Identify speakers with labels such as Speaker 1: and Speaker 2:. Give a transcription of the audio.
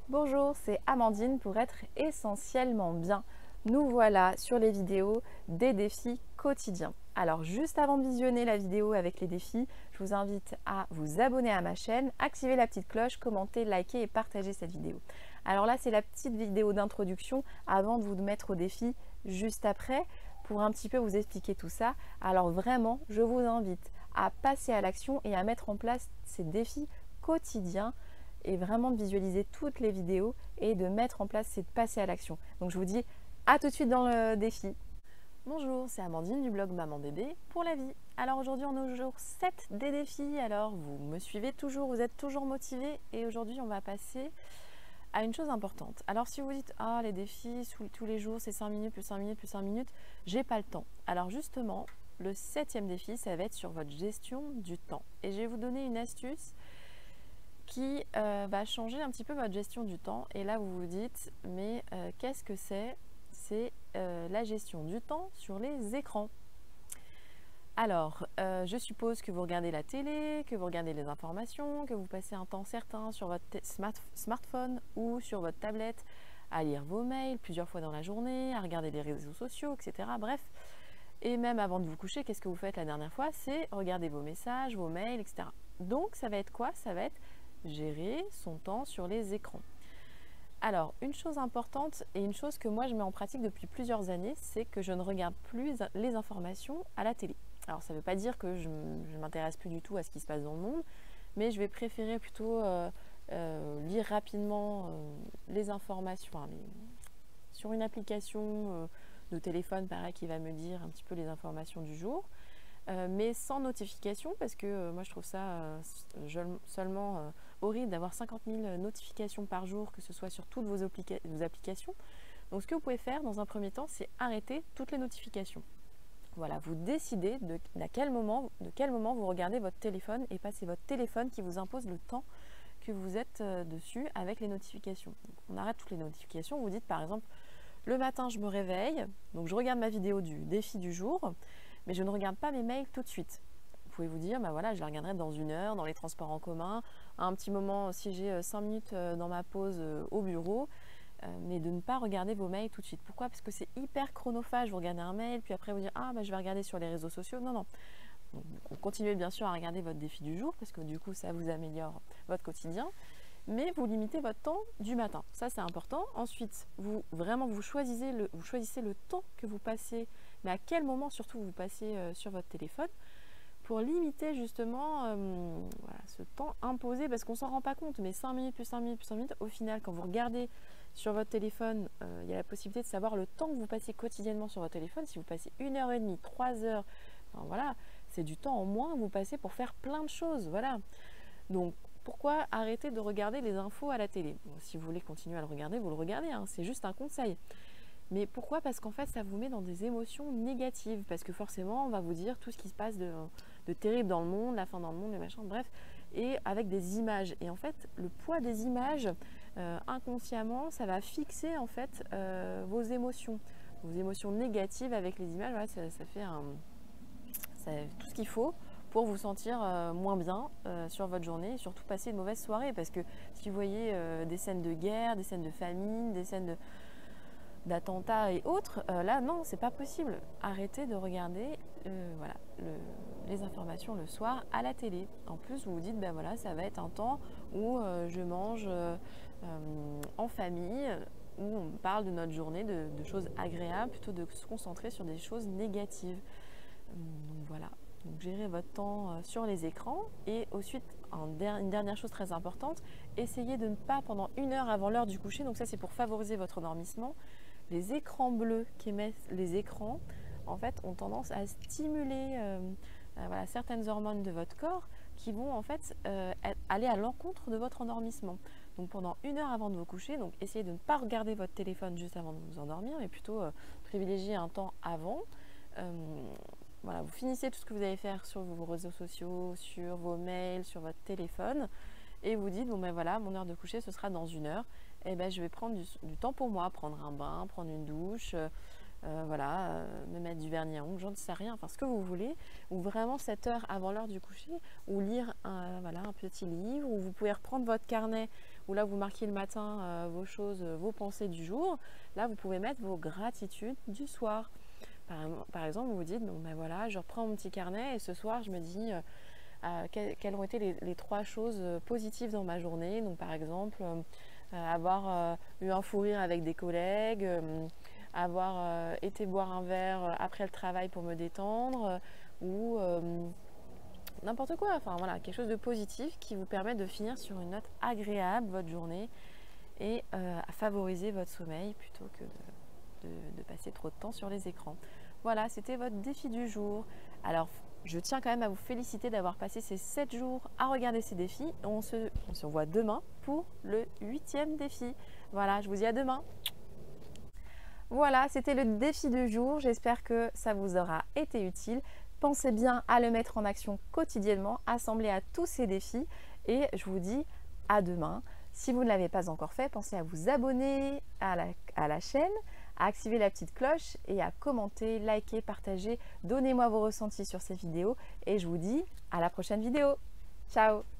Speaker 1: Bonjour, c'est Amandine pour être essentiellement bien. Nous voilà sur les vidéos des défis quotidiens. Alors juste avant de visionner la vidéo avec les défis, je vous invite à vous abonner à ma chaîne, activer la petite cloche, commenter, liker et partager cette vidéo. Alors là, c'est la petite vidéo d'introduction avant de vous mettre au défi juste après pour un petit peu vous expliquer tout ça. Alors vraiment, je vous invite à passer à l'action et à mettre en place ces défis quotidiens et vraiment de visualiser toutes les vidéos et de mettre en place, c'est de passer à l'action. Donc je vous dis à tout de suite dans le défi. Bonjour, c'est Amandine du blog Maman Bébé pour la vie. Alors aujourd'hui on est au jour 7 des défis, alors vous me suivez toujours, vous êtes toujours motivés et aujourd'hui on va passer à une chose importante. Alors si vous dites ah les défis tous les jours c'est 5 minutes plus 5 minutes plus 5 minutes, j'ai pas le temps. Alors justement le 7e défi ça va être sur votre gestion du temps et je vais vous donner une astuce qui va changer un petit peu votre gestion du temps. Et là, vous vous dites, mais qu'est-ce que c'est? C'est la gestion du temps sur les écrans. Alors, je suppose que vous regardez la télé, que vous regardez les informations, que vous passez un temps certain sur votre smartphone ou sur votre tablette à lire vos mails plusieurs fois dans la journée, à regarder les réseaux sociaux, etc. Bref, et même avant de vous coucher, qu'est-ce que vous faites la dernière fois? C'est regarder vos messages, vos mails, etc. Donc, ça va être quoi? Ça va être gérer son temps sur les écrans. Alors, une chose importante et une chose que moi je mets en pratique depuis plusieurs années, c'est que je ne regarde plus les informations à la télé. Alors, ça ne veut pas dire que je ne m'intéresse plus du tout à ce qui se passe dans le monde, mais je vais préférer plutôt lire rapidement les informations, sur une application de téléphone, pareil, qui va me dire un petit peu les informations du jour. Mais sans notification parce que moi je trouve ça seulement horrible d'avoir 50 000 notifications par jour, que ce soit sur toutes vos applications. Donc ce que vous pouvez faire dans un premier temps, c'est arrêter toutes les notifications. Voilà, vous décidez de quel moment vous regardez votre téléphone et pas c'est votre téléphone qui vous impose le temps que vous êtes dessus avec les notifications. Donc, on arrête toutes les notifications, vous dites par exemple le matin je me réveille, donc je regarde ma vidéo du défi du jour, mais je ne regarde pas mes mails tout de suite. Vous pouvez vous dire, bah voilà, je les regarderai dans 1 heure, dans les transports en commun, à un petit moment, si j'ai 5 minutes dans ma pause au bureau, mais de ne pas regarder vos mails tout de suite. Pourquoi? Parce que c'est hyper chronophage, vous regardez un mail, puis après vous dire, ah bah, je vais regarder sur les réseaux sociaux. Non, non. Donc, continuez bien sûr à regarder votre défi du jour, parce que du coup, ça vous améliore votre quotidien. Mais vous limitez votre temps du matin. Ça, c'est important. Ensuite, vous choisissez le temps que vous passez, mais à quel moment surtout vous passez sur votre téléphone pour limiter justement voilà, ce temps imposé parce qu'on ne s'en rend pas compte. Mais 5 minutes plus 5 minutes plus 5 minutes, au final, quand vous regardez sur votre téléphone, il y a la possibilité de savoir le temps que vous passez quotidiennement sur votre téléphone. Si vous passez 1 heure et demie, 3 heures, enfin, voilà, c'est du temps en moins que vous passez pour faire plein de choses. Voilà. Donc, pourquoi arrêter de regarder les infos à la télé? Bon, si vous voulez continuer à le regarder, vous le regardez, hein, c'est juste un conseil. Mais pourquoi? Parce qu'en fait, ça vous met dans des émotions négatives. Parce que forcément, on va vous dire tout ce qui se passe de terrible dans le monde, la fin dans le monde, les machins, bref, et avec des images. Et en fait, le poids des images, inconsciemment, ça va fixer en fait vos émotions négatives avec les images. Voilà, ça fait tout ce qu'il faut pour vous sentir moins bien sur votre journée et surtout passer une mauvaise soirée. Parce que si vous voyez des scènes de guerre, des scènes de famine, des scènes d'attentats et autres, là non, c'est pas possible. Arrêtez de regarder voilà, les informations le soir à la télé. En plus, vous vous dites, ben voilà, ça va être un temps où je mange en famille, où on parle de notre journée, de choses agréables, plutôt de se concentrer sur des choses négatives. Donc voilà. Donc, gérez votre temps sur les écrans et ensuite, une dernière chose très importante, essayez de ne pas pendant 1 heure avant l'heure du coucher, donc ça c'est pour favoriser votre endormissement, les écrans bleus qu'émettent les écrans en fait ont tendance à stimuler voilà, certaines hormones de votre corps qui vont en fait aller à l'encontre de votre endormissement. Donc pendant 1 heure avant de vous coucher, donc essayez de ne pas regarder votre téléphone juste avant de vous endormir, mais plutôt privilégier un temps avant. Voilà, vous finissez tout ce que vous allez faire sur vos réseaux sociaux, sur vos mails, sur votre téléphone et vous dites bon ben voilà, mon heure de coucher ce sera dans 1 heure. Et ben je vais prendre du temps pour moi, prendre un bain, prendre une douche, voilà, me mettre du vernis à ongles, j'en sais rien, enfin ce que vous voulez, ou vraiment 7 heures avant l'heure du coucher, ou lire voilà, un petit livre, ou vous pouvez reprendre votre carnet où là vous marquez le matin vos choses, vos pensées du jour, là vous pouvez mettre vos gratitudes du soir. Par exemple, vous vous dites, bon ben voilà, je reprends mon petit carnet et ce soir je me dis quelles ont été les 3 choses positives dans ma journée. Donc par exemple, avoir eu un fou rire avec des collègues, avoir été boire un verre après le travail pour me détendre, ou n'importe quoi, enfin voilà, quelque chose de positif qui vous permet de finir sur une note agréable votre journée et à favoriser votre sommeil plutôt que de passer trop de temps sur les écrans. Voilà, c'était votre défi du jour. Alors, je tiens quand même à vous féliciter d'avoir passé ces 7 jours à regarder ces défis. On se voit demain pour le 8e défi. Voilà, je vous dis à demain. Voilà, c'était le défi du jour. J'espère que ça vous aura été utile. Pensez bien à le mettre en action quotidiennement, assembler à tous ces défis. Et je vous dis à demain. Si vous ne l'avez pas encore fait, pensez à vous abonner à la chaîne, à activer la petite cloche et à commenter, liker, partager. Donnez-moi vos ressentis sur ces vidéos et je vous dis à la prochaine vidéo. Ciao!